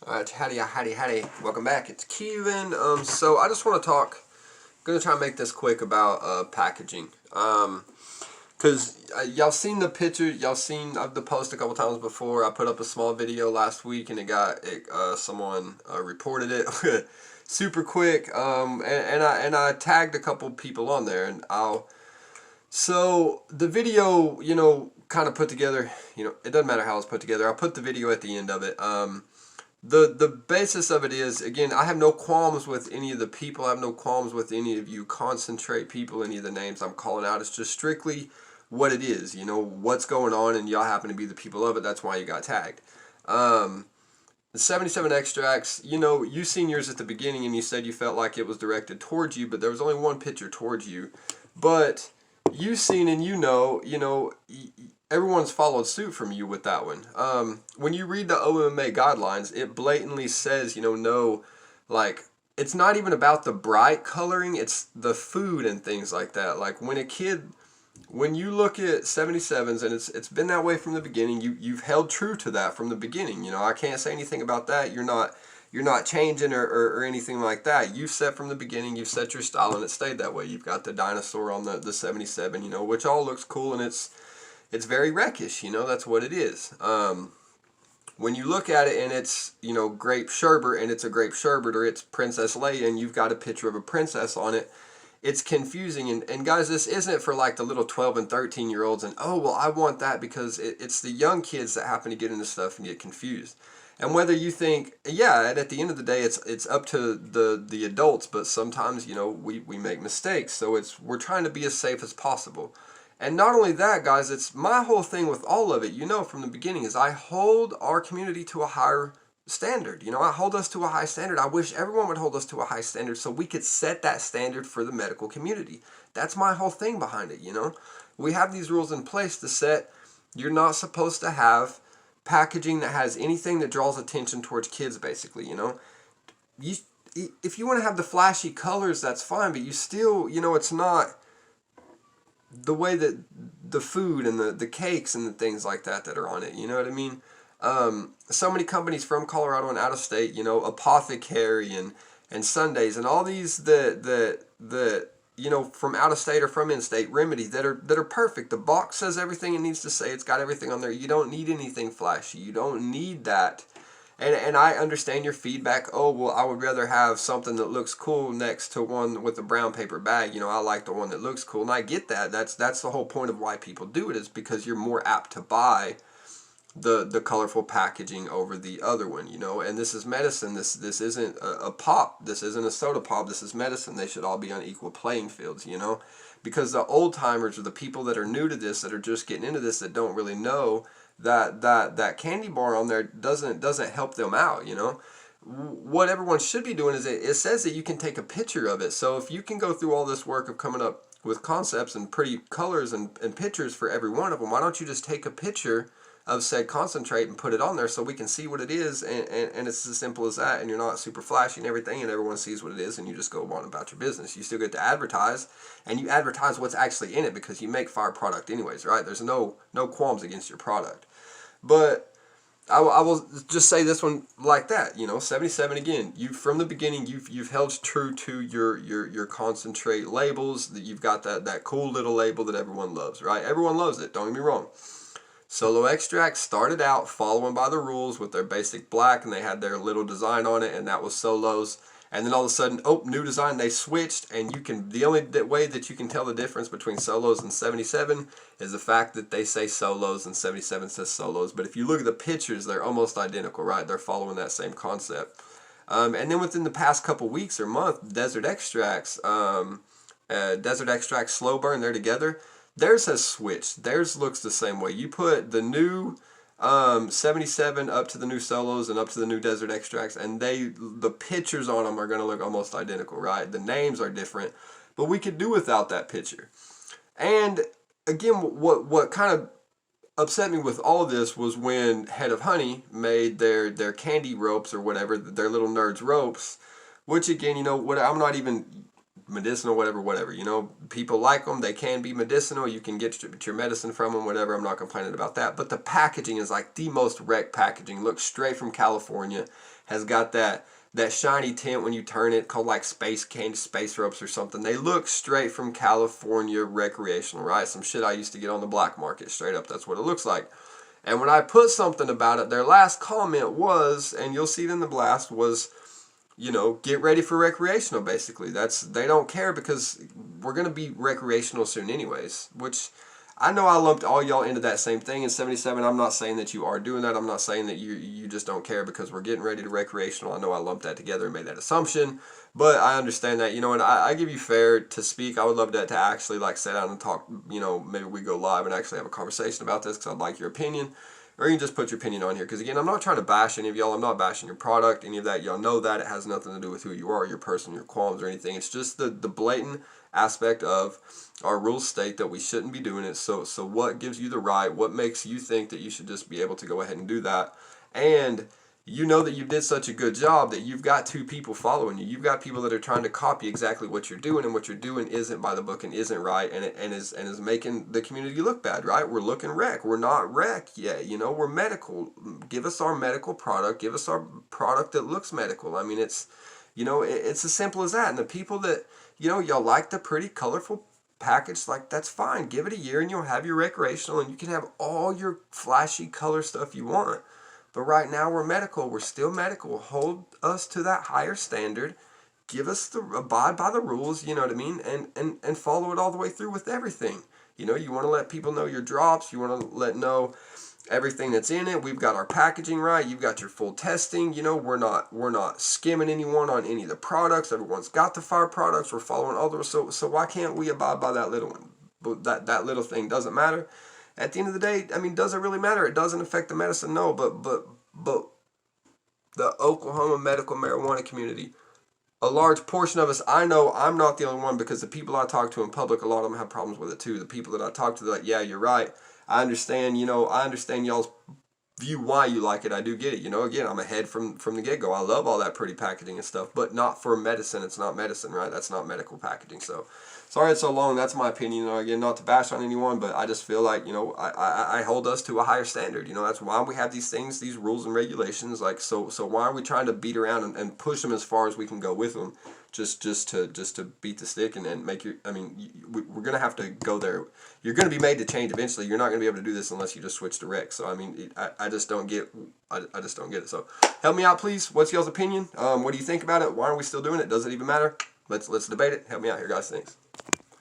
Alright, howdy. Welcome back. It's Kevin. So I just want to talk. I'm gonna try and make this quick about packaging. Cause y'all seen the picture. Y'all seen the post a couple times before. I put up a small video last week and someone reported it super quick. And I tagged a couple people on there and So the video, kind of put together. It doesn't matter how it's put together. I'll put the video at the end of it. The basis of it is, again, I have no qualms with any of the people. I have no qualms with any of you concentrate people, any of the names I'm calling out. It's just strictly what it is, what's going on, and y'all happen to be the people of it. That's why you got tagged. The 77 extracts, you seen yours at the beginning and you said you felt like it was directed towards you, but there was only one picture towards you. But you seen and everyone's followed suit from you with that one. When you read the OMA guidelines, it blatantly says, no, like, it's not even about the bright coloring, it's the food and things like that. Like, when you look at 77s, and it's been that way from the beginning, you've held true to that from the beginning. I can't say anything about that. You're not changing or anything like that. You've set from the beginning, you've set your style, and it stayed that way. You've got the dinosaur on the 77, which all looks cool, and it's very wreckish, that's what it is. When you look at it and it's, grape sherbet, and it's a grape sherbet, or it's Princess Leia, and you've got a picture of a princess on it, it's confusing. And guys, this isn't for like the little 12 and 13-year-olds and, oh, well, I want that, because it's the young kids that happen to get into stuff and get confused. And whether you think, yeah, and at the end of the day, it's up to the adults, but sometimes, we make mistakes. So we're trying to be as safe as possible. And not only that, guys, it's my whole thing with all of it, from the beginning, is I hold our community to a higher standard. I hold us to a high standard. I wish everyone would hold us to a high standard so we could set that standard for the medical community. That's my whole thing behind it, We have these rules in place to set, you're not supposed to have packaging that has anything that draws attention towards kids, basically, if you want to have the flashy colors, that's fine, but you still, it's not the way that the food and the cakes and the things like that are on it, you know what I mean? So many companies from Colorado and out of state, Apothecary and Sundays and all these that from out of state or from in-state, Remedy, that are perfect. The box says everything it needs to say. It's got everything on there. You don't need anything flashy. You don't need that. And I understand your feedback. Oh, well, I would rather have something that looks cool next to one with a brown paper bag. I like the one that looks cool. And I get that. That's the whole point of why people do it, is because you're more apt to buy the colorful packaging over the other one, and this is medicine. This isn't a pop. This isn't a soda pop. This is medicine. They should all be on equal playing fields, because the old timers, or the people that are new to this, that are just getting into this, that don't really know that candy bar on there doesn't help them out. What everyone should be doing is it says that you can take a picture of it. So if you can go through all this work of coming up with concepts and pretty colors and pictures for every one of them, why don't you just take a picture of said concentrate and put it on there so we can see what it is, and it's as simple as that, and you're not super flashy and everything, and everyone sees what it is, and you just go on about your business. You still get to advertise, and you advertise what's actually in it, because you make fire product anyways, right? There's no qualms against your product. But I will just say this one like that, 77, again, from the beginning, you've held true to your concentrate labels. That you've got that cool little label that everyone loves, right? Everyone loves it, don't get me wrong. Solo extracts started out following by the rules with their basic black, and they had their little design on it, and that was solos. And then all of a sudden, new design, they switched, and the only way that you can tell the difference between solos and 77 is the fact that they say solos and 77 says solos. But if you look at the pictures, they're almost identical, right? They're following that same concept. And then within the past couple weeks or month, Desert Extracts Slow Burn, they're together. Theirs has switched. Theirs looks the same way. You put the new 77 up to the new solos and up to the new Desert Extracts, and the pictures on them are going to look almost identical, right? The names are different, but we could do without that picture. And again, what kind of upset me with all of this was when Head of Honey made their candy ropes, or whatever, their little nerds ropes, which again, I'm not even medicinal, whatever. You know, people like them. They can be medicinal. You can get your medicine from them, whatever. I'm not complaining about that. But the packaging is like the most wrecked packaging. Looks straight from California. Has got that shiny tint when you turn it, called like space candy, space ropes or something. They look straight from California recreational, right? Some shit I used to get on the black market, straight up. That's what it looks like. And when I put something about it, their last comment was, and you'll see it in the blast, was, you know, get ready for recreational, basically. They don't care because we're going to be recreational soon anyways, which I know I lumped all y'all into that same thing in 77. I'm not saying that you are doing that. I'm not saying that you just don't care because we're getting ready to recreational. I know I lumped that together and made that assumption, but I understand that, you know, and I give you fair to speak. I would love to actually like sit down and talk, you know, maybe we go live and actually have a conversation about this because I'd like your opinion. Or you can just put your opinion on here. Because again, I'm not trying to bash any of y'all. I'm not bashing your product, any of that. Y'all know that. It has nothing to do with who you are, your person, your qualms, or anything. It's just the blatant aspect of our rules state that we shouldn't be doing it. So what gives you the right? What makes you think that you should just be able to go ahead and do that? And you know that you did such a good job that you've got 2 people following you. You've got people that are trying to copy exactly what you're doing, and what you're doing isn't by the book and isn't right, and is making the community look bad, right? We're looking wreck. We're not wreck yet. You know, we're medical. Give us our medical product. Give us our product that looks medical. I mean, it's, you know, it's as simple as that. And the people that, you know, y'all like the pretty, colorful package, like, that's fine. Give it a year and you'll have your recreational, and you can have all your flashy color stuff you want. But right now we're medical. We're still medical. Hold us to that higher standard. Give us abide by the rules, you know what I mean? And follow it all the way through with everything. You know, you want to let people know your drops. You want to let know everything that's in it. We've got our packaging right. You've got your full testing. You know, we're not skimming anyone on any of the products. Everyone's got the fire products. We're following all those. So why can't we abide by that little one? But that little thing doesn't matter. At the end of the day, I mean, does it really matter? It doesn't affect the medicine, no, but the Oklahoma medical marijuana community, a large portion of us, I know I'm not the only one, because the people I talk to in public, a lot of them have problems with it too. The people that I talk to, they're like, yeah, you're right. I understand, you know, I understand y'all's view why you like it. I do get it. You know, again, I'm ahead from the get-go. I love all that pretty packaging and stuff, but not for medicine. It's not medicine, right? That's not medical packaging. So sorry it's so long. That's my opinion. You know, again, not to bash on anyone, but I just feel like, you know, I hold us to a higher standard. You know, that's why we have these things, these rules and regulations. Like, so why are we trying to beat around and push them as far as we can go with them? Just to beat the stick and make you. I mean, we're gonna have to go there. You're gonna be made to change eventually. You're not gonna be able to do this unless you just switch to rec. So I mean, I just don't get. I just don't get it. So help me out, please. What's y'all's opinion? What do you think about it? Why are we still doing it? Does it even matter? Let's debate it. Help me out here, guys. Thanks.